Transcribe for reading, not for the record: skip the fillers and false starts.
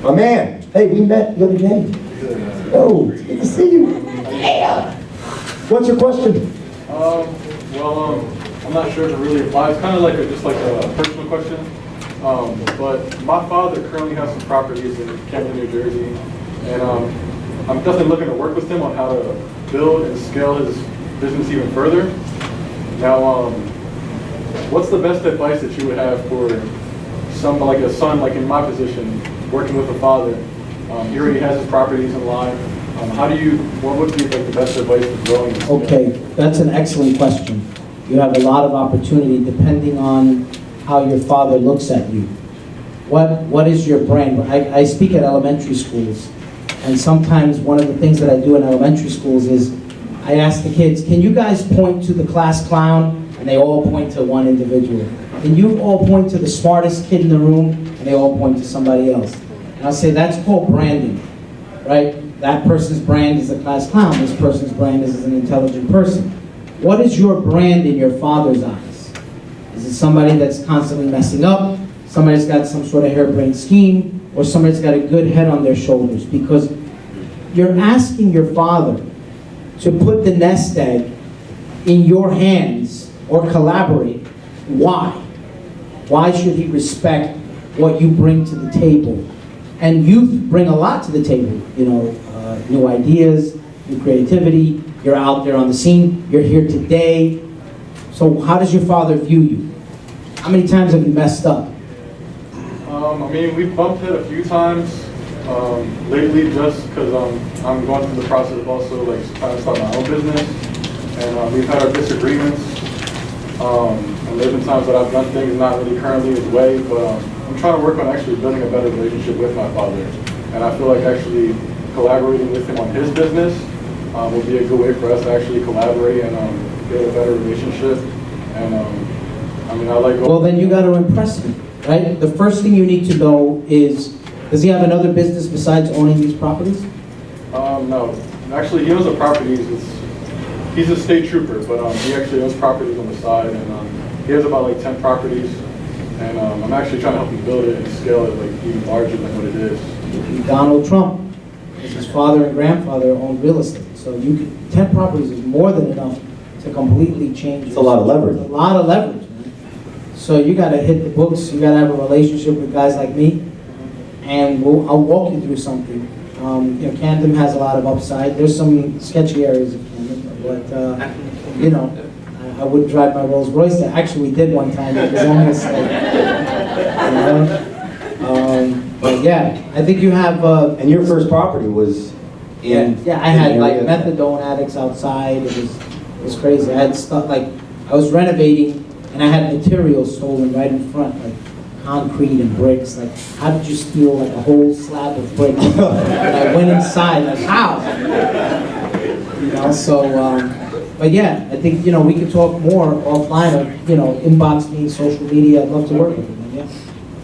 My man. Hey, we met the other day. Oh, it's good to see you. Yeah. What's your question? I'm not sure if it really applies. Kind of like just like a personal question. But my father currently has some properties in Camden, New Jersey, and I'm definitely looking to work with him on how to build and scale his business even further. Now, what's the best advice that you would have for some like a son, like in my position, working with a father? He already has his properties in line. What would be like the best advice for growing and scaling? Okay, that's an excellent question. You have a lot of opportunity depending on how your father looks at you. What is your brand? I speak at elementary schools, and sometimes one of the things that I do in elementary schools is I ask the kids, can you guys point to the class clown? And they all point to one individual. Can you all point to the smartest kid in the room? And they all point to somebody else. And I'll say that's called branding, right? That person's brand is a class clown. This person's brand is an intelligent person. What is your brand in your father's eyes? Is it somebody that's constantly messing up? Somebody that's got some sort of harebrained scheme? Or somebody that's got a good head on their shoulders? Because you're asking your father to put the nest egg in your hands or collaborate. Why? Why should he respect what you bring to the table? And you bring a lot to the table, you know, new ideas, new creativity. You're out there on the scene. You're here today. So how does your father view you? How many times have you messed up? I mean, we've bumped head a few times lately, just because I'm going through the process of also like trying to start my own business, and we've had our disagreements. And there's been times that I've done things not really currently his way, but I'm trying to work on actually building a better relationship with my father. And I feel like actually collaborating with him on his business will be a good way for us to actually collaborate and build a better relationship. And I mean, I like. Well, then you got to impress him, right? The first thing you need to know is, does he have another business besides owning these properties? No. Actually, he owns the properties. He's a state trooper, but he actually owns properties on the side, and he has about like 10 properties. And I'm actually trying to help him build it and scale it like even larger than what it is. Donald Trump, his father and grandfather owned real estate, so 10 properties is more than enough to completely change. It's a lot of leverage. It's a lot of leverage, man. So you got to hit the books. You got to have a relationship with guys like me, and I'll walk you through something. You know, Camden has a lot of upside. There's some sketchy areas of Camden, but you know, I wouldn't drive my Rolls Royce there. Actually, we did one time. It was almost like, you know. But yeah, I think you have. And your first property was in. Yeah, I had like methadone addicts outside. It was crazy. I had stuff like I was renovating, and I had materials stolen right in front, like concrete and bricks. Like, how did you steal like a whole slab of brick? And I went inside, like how? You know, so. But yeah, I think, you know, we could talk more offline, or, you know, inbox me, social media. I'd love to work with you, man. Yeah.